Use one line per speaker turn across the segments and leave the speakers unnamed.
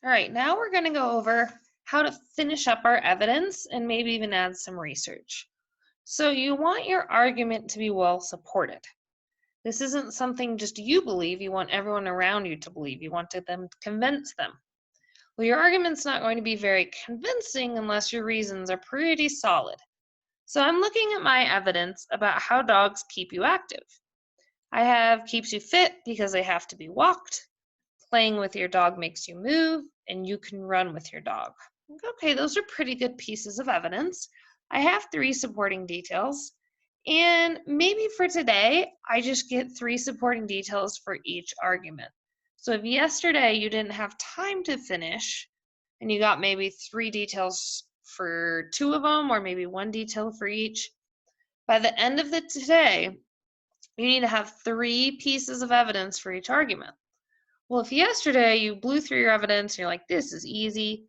All right, now we're going to go over how to finish up our evidence and maybe even add some research. So you want your argument to be well supported. This isn't something just you believe, you want everyone around you to believe. You want them to convince them. Well, your argument's not going to be very convincing unless your reasons are pretty solid. So I'm looking at my evidence about how dogs keep you active. I have keeps you fit because they have to be walked. Playing with your dog makes you move, and you can run with your dog. Okay, those are pretty good pieces of evidence. I have 3 supporting details. And maybe for today, I just get 3 supporting details for each argument. So if yesterday you didn't have time to finish, and you got maybe 3 details for 2 of them, or maybe 1 detail for each, by the end of the today, you need to have 3 pieces of evidence for each argument. Well, if yesterday you blew through your evidence and you're like, this is easy,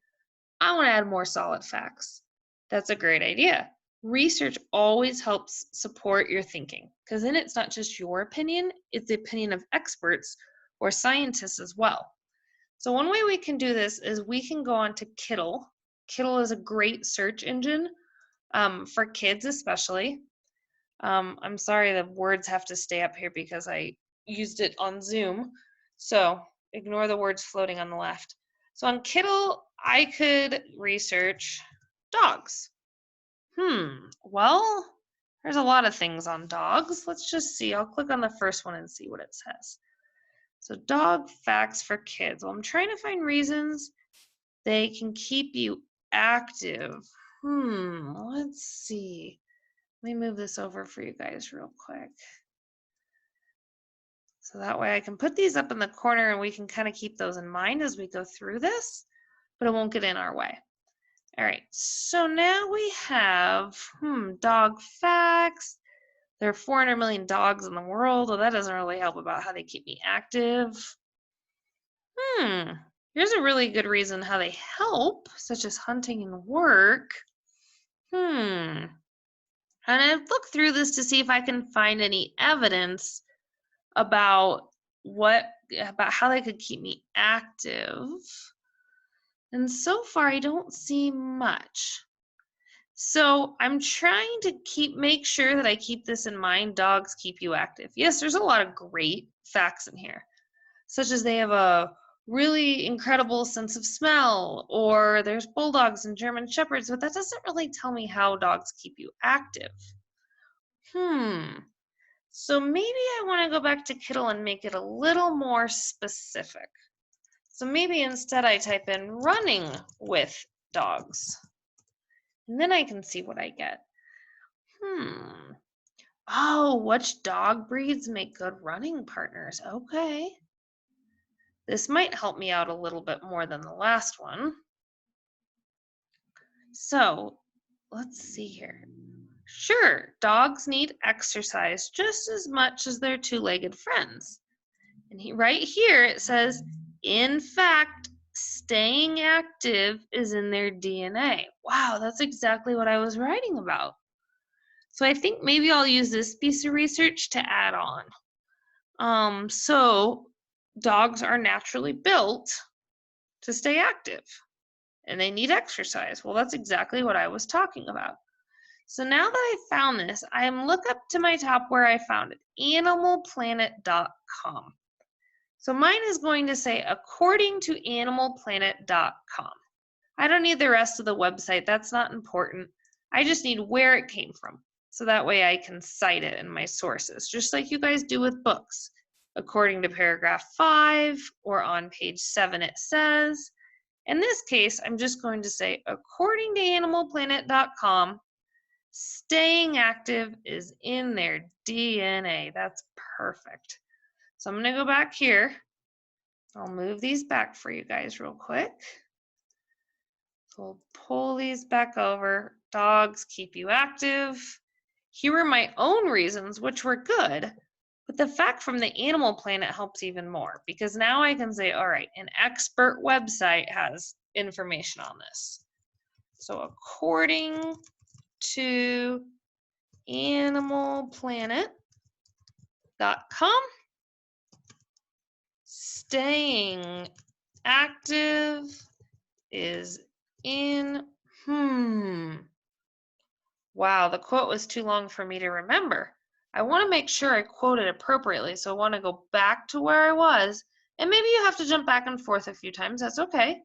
I want to add more solid facts. That's a great idea. Research always helps support your thinking because then it's not just your opinion, it's the opinion of experts or scientists as well. So one way we can do this is we can go on to Kittle. Kittle is a great search engine for kids especially. I'm sorry the words have to stay up here because I used it on Zoom. So ignore the words floating on the left. So on Kittle, I could research dogs. Well, there's a lot of things on dogs. Let's just see. I'll click on the first one and see what it says. So dog facts for kids. Well, I'm trying to find reasons they can keep you active. Let's see. Let me move this over for you guys real quick. So that way I can put these up in the corner and we can kind of keep those in mind as we go through this, but it won't get in our way. All right, so now we have, dog facts. There are 400 million dogs in the world. Well, that doesn't really help about how they keep me active. Here's a really good reason how they help, such as hunting and work. And I've looked through this to see if I can find any evidence about how they could keep me active. And so far I don't see much. So I'm trying to make sure that I keep this in mind. Dogs keep you active. Yes, there's a lot of great facts in here, such as they have a really incredible sense of smell, or there's bulldogs and German shepherds, but that doesn't really tell me how dogs keep you active. So maybe I want to go back to Kittle and make it a little more specific. So maybe instead I type in running with dogs. And then I can see what I get. Oh, which dog breeds make good running partners? Okay. This might help me out a little bit more than the last one. So let's see here. Sure, dogs need exercise just as much as their 2-legged friends. And right here it says, in fact, staying active is in their DNA. Wow, that's exactly what I was writing about. So I think maybe I'll use this piece of research to add on. So dogs are naturally built to stay active and they need exercise. Well, that's exactly what I was talking about. So now that I found this, I am look up to my top where I found it, animalplanet.com. So mine is going to say, according to animalplanet.com. I don't need the rest of the website. That's not important. I just need where it came from. So that way I can cite it in my sources, just like you guys do with books. According to paragraph 5 or on page 7 it says. In this case, I'm just going to say, according to animalplanet.com, staying active is in their DNA. That's perfect. So I'm going to go back here. I'll move these back for you guys real quick. So we'll pull these back over. Dogs keep you active. Here are my own reasons, which were good. But the fact from the Animal Planet helps even more because now I can say, all right, an expert website has information on this. So according to animalplanet.com, staying active is in, Wow, the quote was too long for me to remember. I want to make sure I quoted appropriately, so I want to go back to where I was, and maybe you have to jump back and forth a few times, that's okay.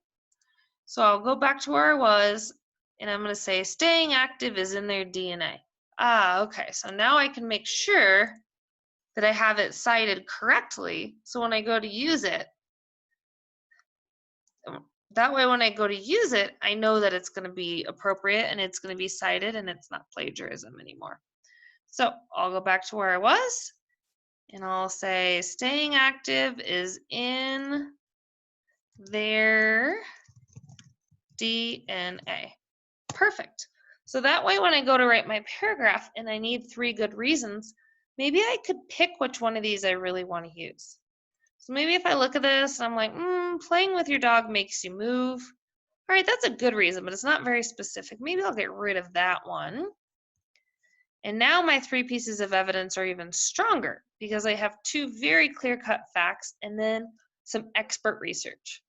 So I'll go back to where I was, and I'm going to say staying active is in their DNA. Okay, so now I can make sure that I have it cited correctly, so when I go to use it, that way when I go to use it, I know that it's going to be appropriate and it's going to be cited and it's not plagiarism anymore. So I'll go back to where I was and I'll say staying active is in their DNA. Perfect. So that way when I go to write my paragraph and I need 3 good reasons, maybe I could pick which one of these I really want to use. So maybe if I look at this and I'm like, playing with your dog makes you move. All right, that's a good reason, but it's not very specific. Maybe I'll get rid of that one. And now my 3 pieces of evidence are even stronger because I have 2 very clear-cut facts and then some expert research.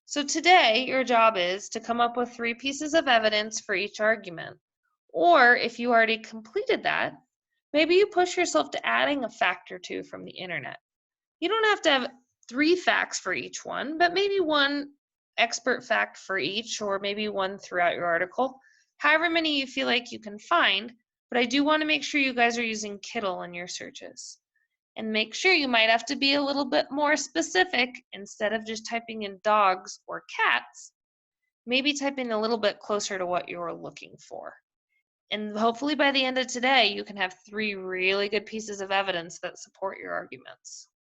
So today, your job is to come up with 3 pieces of evidence for each argument. Or if you already completed that, maybe you push yourself to adding a fact or 2 from the internet. You don't have to have 3 facts for each one, but maybe 1 expert fact for each, or maybe 1 throughout your article. However many you feel like you can find, but I do want to make sure you guys are using Kittle in your searches. And make sure you might have to be a little bit more specific instead of just typing in dogs or cats. Maybe typing a little bit closer to what you're looking for. And hopefully by the end of today, you can have 3 really good pieces of evidence that support your arguments.